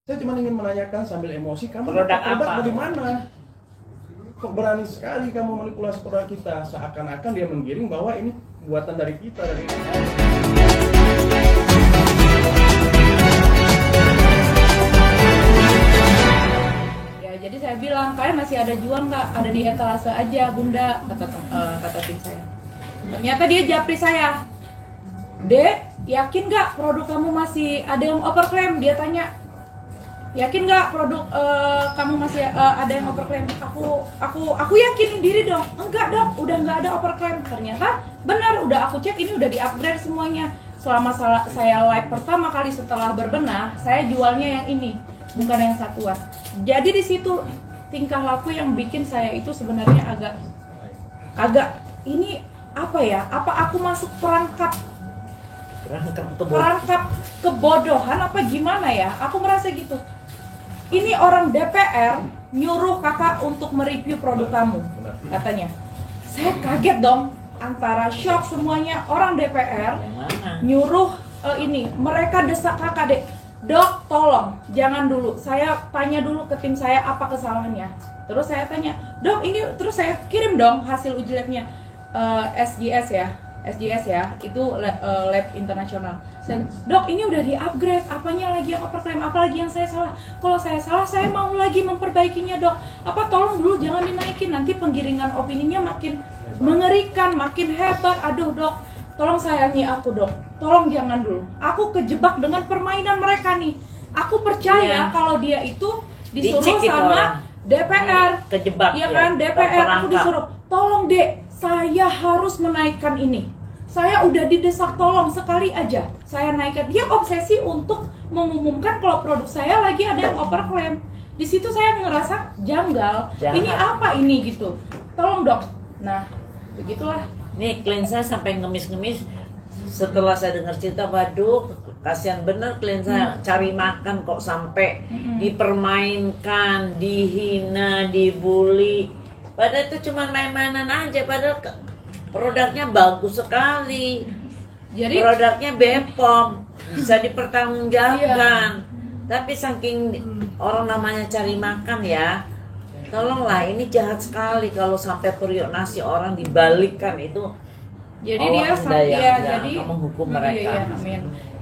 Saya cuma ingin menanyakan sambil emosi, kamu produk produk apa? dari mana? Kok berani sekali kamu manipulasi produk kita, seakan-akan dia menggiring bahwa ini buatan dari kita, dari ya. Jadi saya bilang, kalian masih ada jual nggak? Ada di etalase aja, Bunda, kata tim saya. Ternyata dia japri saya, Dek, yakin nggak produk kamu masih ada yang overclaim? Dia tanya, yakin nggak produk kamu masih ada yang overclaim? Aku yakinin diri dong. Enggak dong, udah nggak ada overclaim. Ternyata benar, udah aku cek, ini udah di upgrade semuanya. Selama saya live pertama kali setelah berbenah, saya jualnya yang ini, bukan yang satuan. Jadi di situ tingkah laku yang bikin saya itu sebenarnya agak ini apa ya? Apa aku masuk perangkap kebodohan apa gimana ya? Aku merasa gitu. Ini orang DPR nyuruh kakak untuk mereview produk kamu, katanya. Saya kaget dong, antara shock semuanya. Orang DPR nyuruh ini, mereka desak kakak, Dek, Dok, tolong, jangan dulu. Saya tanya dulu ke tim saya apa kesalahannya. Terus saya tanya, Dok, ini, terus saya kirim dong hasil uji labnya. SGS ya, itu lab internasional. Dok, ini udah di-upgrade, apanya lagi yang overclaim, apa lagi yang saya salah? Kalau saya salah, saya mau lagi memperbaikinya, Dok. Apa tolong dulu jangan dinaikin, nanti penggiringan opininya makin mengerikan, makin hebat. Aduh, Dok, tolong sayangi aku, Dok. Tolong jangan dulu. Aku kejebak dengan permainan mereka nih. Aku percaya kalau dia itu disuruh sama DPR. Kejebak ya kan, DPR. Aku disuruh, tolong, Dek, saya harus menaikkan ini. Saya udah didesak tolong sekali aja. Saya naikkan. Dia obsesi untuk mengumumkan kalau produk saya lagi ada yang overclaim. Di situ saya ngerasa janggal. Ini apa ini gitu. Tolong, Dok. Nah, begitulah. Nih klien saya sampai ngemis-ngemis. Setelah saya dengar cerita, waduh, kasihan bener klien saya cari makan kok sampai dipermainkan, dihina, dibully. Padahal itu cuma main-mainan aja, padahal produknya bagus sekali. Jadi produknya BPOM, bisa dipertanggungjawabkan. Tapi saking orang namanya cari makan ya, tolonglah, ini jahat sekali kalau sampai periuk nasi orang dibalikkan itu. Jadi dia jadi menghukum mereka.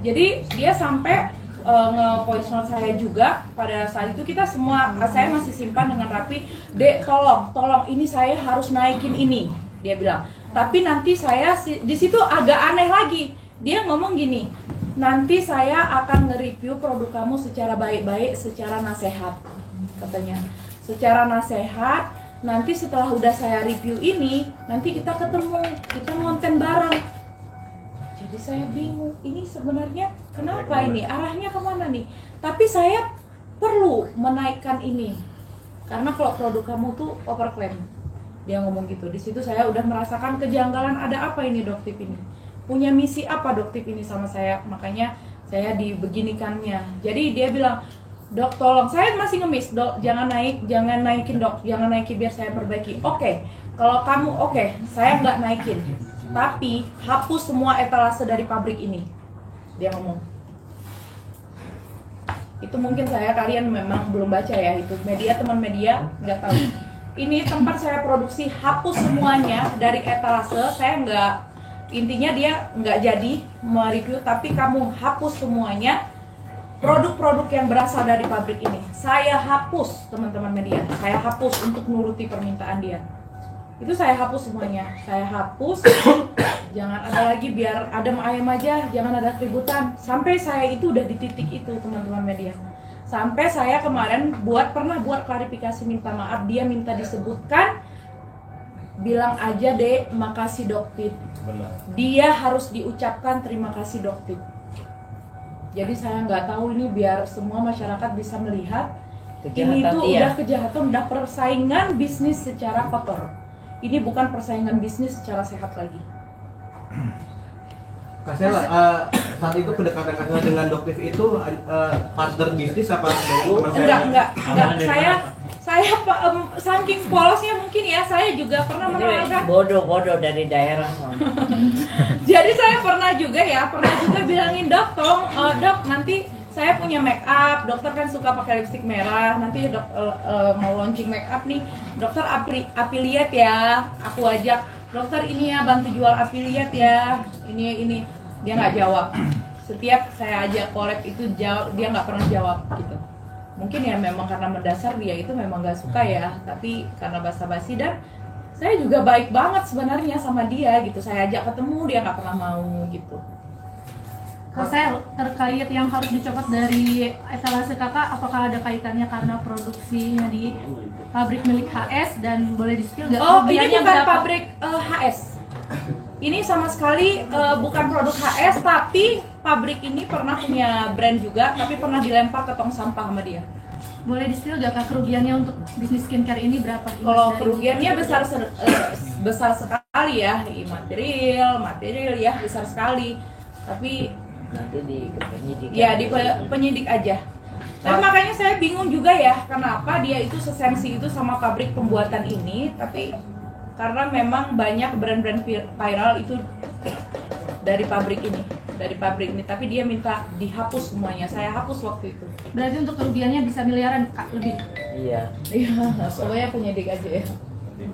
Jadi dia sampai nge-voice saya juga. Pada saat itu kita semua, saya masih simpan dengan rapi. Dek, tolong ini saya harus naikin ini, dia bilang. Tapi nanti saya di situ agak aneh lagi. Dia ngomong gini, nanti saya akan nge-review produk kamu secara baik-baik, secara nasihat, katanya. Secara nasihat, nanti setelah udah saya review ini, nanti kita ketemu, kita ngonten bareng. Jadi saya bingung, ini sebenarnya kenapa ini, arahnya kemana nih? Tapi saya perlu menaikkan ini, karena kalau produk kamu tuh overclaim. Dia ngomong gitu. Di situ saya udah merasakan kejanggalan, ada apa ini Doktip ini? Punya misi apa Doktip ini sama saya? Makanya saya dibeginikannya. Jadi dia bilang, Dok, tolong, saya masih ngemis, Dok, jangan naikin, Dok, jangan naikin biar saya perbaiki. Oke, kalau kamu oke, saya nggak naikin, tapi hapus semua etalase dari pabrik ini. Dia ngomong. Itu mungkin kalian memang belum baca ya, itu media, teman media nggak tahu. Ini tempat saya produksi, hapus semuanya dari etalase. Saya nggak, intinya dia nggak jadi mereview, tapi kamu hapus semuanya. Produk-produk yang berasal dari pabrik ini saya hapus, teman-teman media. Saya hapus untuk nuruti permintaan dia. Itu saya hapus semuanya. Saya hapus. Jangan ada lagi, biar adem ayem aja, jangan ada keributan. Sampai saya itu udah di titik itu, teman-teman media. Sampai saya kemarin pernah buat klarifikasi minta maaf. Dia minta disebutkan, bilang aja, Dek, makasih Doktip. Dia harus diucapkan terima kasih Doktip. Jadi saya nggak tahu ini, biar semua masyarakat bisa melihat kejahatan ini tuh udah kejahatan, udah persaingan bisnis secara kotor. Ini bukan persaingan bisnis secara sehat lagi. Kak Sela, saat itu pendekatan Kak Sela dengan Doktip itu partner bisnis apa? Enggak. Saya saking polosnya mungkin ya, saya juga pernah menawarkan. Bodoh dari daerah. Jadi saya pernah juga bilangin, Dok, tolong Dok, nanti saya punya make up, dokter kan suka pakai lipstik merah, nanti mau launching make up nih, dokter affiliate ya, aku ajak, dokter ini ya bantu jual affiliate ya, ini dia nggak jawab. Setiap saya ajak collab itu jawab, dia nggak pernah jawab gitu. Mungkin ya memang karena mendasar dia itu memang nggak suka ya, tapi karena basa-basi dan saya juga baik banget sebenarnya sama dia gitu, saya ajak ketemu dia nggak pernah mau gitu. Kak, saya terkait yang harus dicopot dari etalase kakak, apakah ada kaitannya karena produksinya di pabrik milik HS dan boleh di-spill nggak? Oh, ini kerugiannya bukan berapa? pabrik HS. Ini sama sekali bukan produk HS, tapi pabrik ini pernah punya brand juga, tapi pernah dilempar ke tong sampah sama dia. Boleh di-spill nggak Kak, kerugiannya untuk bisnis skincare ini berapa? Kalau kerugiannya besar sekali ya, material ya besar sekali. Tapi Nanti di penyidik. ya di penyidik aja. Tapi makanya saya bingung juga ya, kenapa dia itu sesensi itu sama pabrik pembuatan ini, tapi karena memang banyak brand-brand viral itu dari pabrik ini, tapi dia minta dihapus semuanya. Saya hapus waktu itu. Berarti untuk kerugiannya bisa miliaran Kak, lebih? Iya. Iya, pokoknya penyidik aja ya.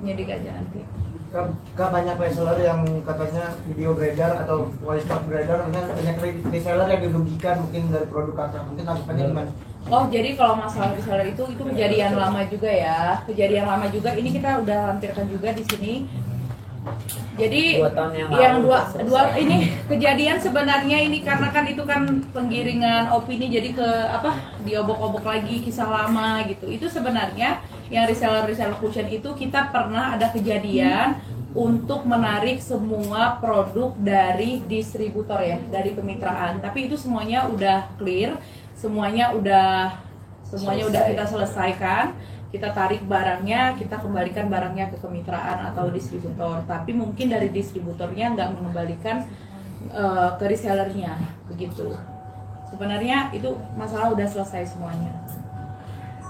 Penyidik aja nanti. Kak, banyak reseller yang katanya video beredar atau voice note beredar, banyak reseller yang dirugikan mungkin dari produk kakak, mungkin tanggapannya gimana? Oh, jadi kalau masalah reseller itu kejadian lama juga ya. Kejadian lama juga. Ini kita udah lampirkan juga di sini. Jadi 2 tahun yang yang lalu dua ini kejadian sebenarnya ini karena kan itu kan penggiringan opini, jadi ke diobok-obok lagi kisah lama gitu. Itu sebenarnya yang reseller cushion itu kita pernah ada kejadian untuk menarik semua produk dari distributor ya, dari kemitraan. Tapi itu semuanya udah clear, semuanya udah kita selesaikan. Kita tarik barangnya, kita kembalikan barangnya ke kemitraan atau distributor. Tapi mungkin dari distributornya nggak mengembalikan ke resellernya, begitu. Sebenarnya itu masalah udah selesai semuanya.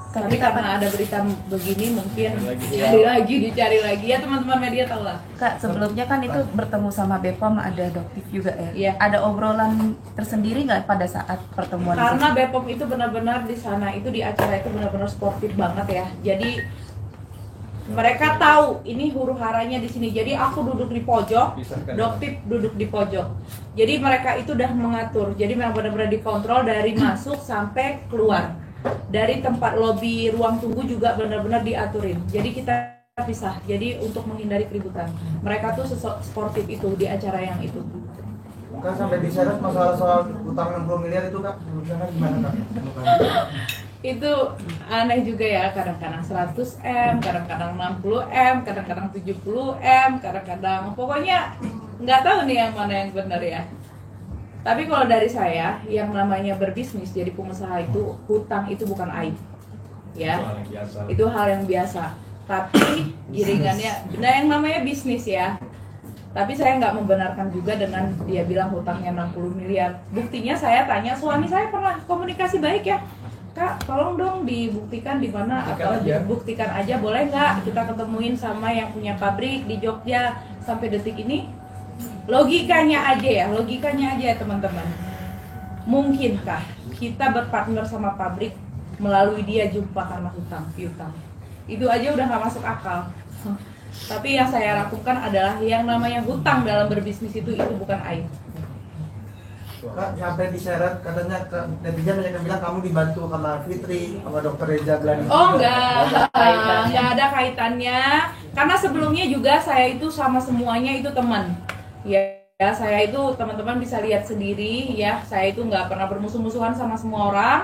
Tapi karena ada berita begini mungkin dicari lagi ya teman-teman media tahu lah. Kak, sebelumnya kan itu bertemu sama Bepom, ada Doktif juga ya? Iya. Ada obrolan tersendiri nggak pada saat pertemuan? Karena Bepom itu benar-benar di sana itu di acara itu benar-benar sportif banget ya. Jadi mereka tahu ini huru haranya di sini. Jadi aku duduk di pojok, Doktif duduk di pojok. Jadi mereka itu udah mengatur. Jadi memang benar-benar dikontrol dari masuk sampai keluar. Dari tempat lobi ruang tunggu juga benar-benar diaturin. Jadi kita pisah. Jadi untuk menghindari keributan. Mereka tuh sportif itu di acara yang itu. Kan sampai diseret masalah soal utang 60 miliar itu Kak, menurut gimana Kak? Itu aneh juga ya, kadang-kadang 100 M, kadang-kadang 60 M, kadang-kadang 70 M, kadang-kadang pokoknya nggak tahu nih yang mana yang benar ya. Tapi kalau dari saya, yang namanya berbisnis jadi pengusaha itu hutang itu bukan aib, ya. Itu hal yang biasa. Tapi giringannya, nah yang namanya bisnis ya. Tapi saya nggak membenarkan juga dengan dia bilang hutangnya 60 miliar. Buktinya saya tanya suami saya pernah komunikasi baik ya. Kak, tolong dong dibuktikan di mana atau dibuktikan aja boleh nggak kita ketemuin sama yang punya pabrik di Jogja sampai detik ini. Logikanya aja ya teman-teman. Mungkinkah kita berpartner sama pabrik melalui dia jumpa karena piutang? Itu aja udah nggak masuk akal. Tapi yang saya lakukan adalah yang namanya hutang dalam berbisnis itu bukan aib. Kak, sampai diseret katanya netizen banyak yang bilang kamu dibantu sama Fitri, sama Dokter Reza Glani. Oh enggak ada kaitannya. Karena sebelumnya juga saya itu sama semuanya itu teman. Ya saya itu teman-teman bisa lihat sendiri ya. Saya itu nggak pernah bermusuh-musuhan sama semua orang.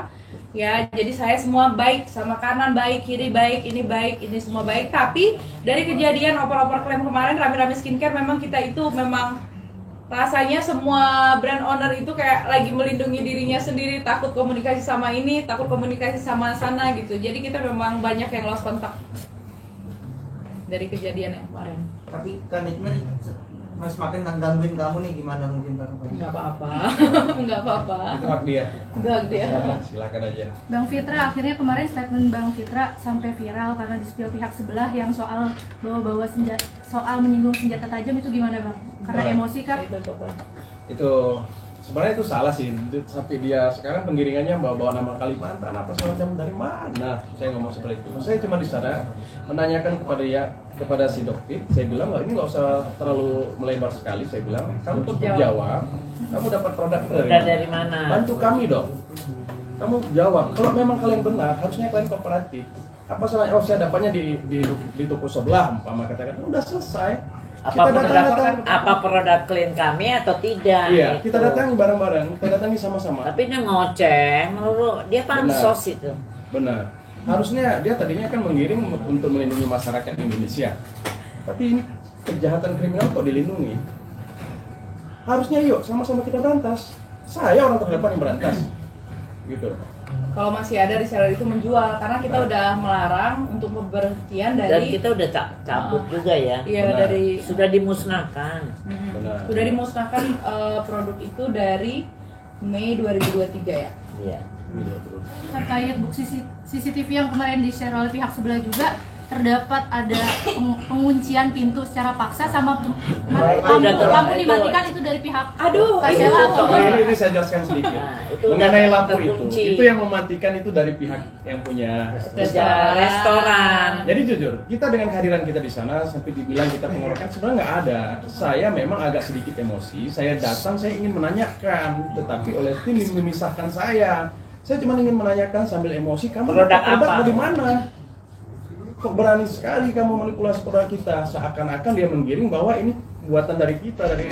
Ya, jadi saya semua baik, sama kanan baik, kiri baik, ini semua baik. Tapi dari kejadian oper-oper klaim kemarin rame-rame skincare, memang kita itu memang rasanya semua brand owner itu kayak lagi melindungi dirinya sendiri, takut komunikasi sama ini, takut komunikasi sama sana gitu. Jadi kita memang banyak yang lost kontak dari kejadian yang kemarin. Tapi kan itu semakin gangguin kamu nih, gimana mungkin Kak? Nggak apa-apa, nggak apa-apa. Itu hak dia. Itu hak dia. Silakan aja. Bang Fitra, akhirnya kemarin statement Bang Fitra sampai viral karena di-spill pihak sebelah yang soal bawa-bawa senjata, soal menyinggung senjata tajam itu gimana Bang? Karena emosi Kak? Itu sebenarnya itu salah sih, sampai dia sekarang penggiringannya bawa nama Kalimantan apa semacam, dari mana saya ngomong seperti itu. Saya cuma di sana menanyakan kepada si dokter, saya bilang ini nggak usah terlalu melebar sekali, saya bilang kamu tuh jawab, kamu dapat produk dari mana? Bantu kami dong, kamu jawab. Kalau memang kalian benar, harusnya kalian kooperatif. Apa salahnya? Oh, saya dapatnya di toko sebelah, umpama katakan, udah selesai. Apa produk klien kami atau tidak? Iya, gitu. kita datangi bareng-bareng, kita datangi sama-sama. Tapi dia ngoceh, menurut dia pansos itu. Benar. Harusnya dia tadinya kan mengirim untuk melindungi masyarakat Indonesia. Tapi ini kejahatan kriminal kok dilindungi. Harusnya yuk sama-sama kita berantas. Saya orang terdepan yang berantas. Gitu. Kalau masih ada reseller itu menjual, karena kita udah melarang untuk pemberhentian Dan dari kita udah cabut juga ya. iya Benar. dari Sudah dimusnahkan. Benar. sudah dimusnahkan produk itu dari Mei 2023 ya. Iya. Terkait bukti CCTV yang kemarin di-share oleh pihak sebelah juga, terdapat ada penguncian pintu secara paksa sama lampu dimatikan itu dari pihak Aduh, Kasela. Ini saya jelaskan sedikit. Nah, itu Mengenai udah lampu terkunci. itu yang mematikan itu dari pihak yang punya Restoran. Jadi jujur, kita dengan kehadiran kita di sana sampai dibilang kita pengorokan sebenarnya nggak ada. Saya memang agak sedikit emosi. Saya datang, saya ingin menanyakan, tetapi oleh tim memisahkan saya. Saya cuma ingin menanyakan sambil emosi, kamu Produk dapat apa? dari mana? Kok berani sekali kamu manipulasi produk kita, seakan-akan dia menggiring bahwa ini buatan dari kita, dari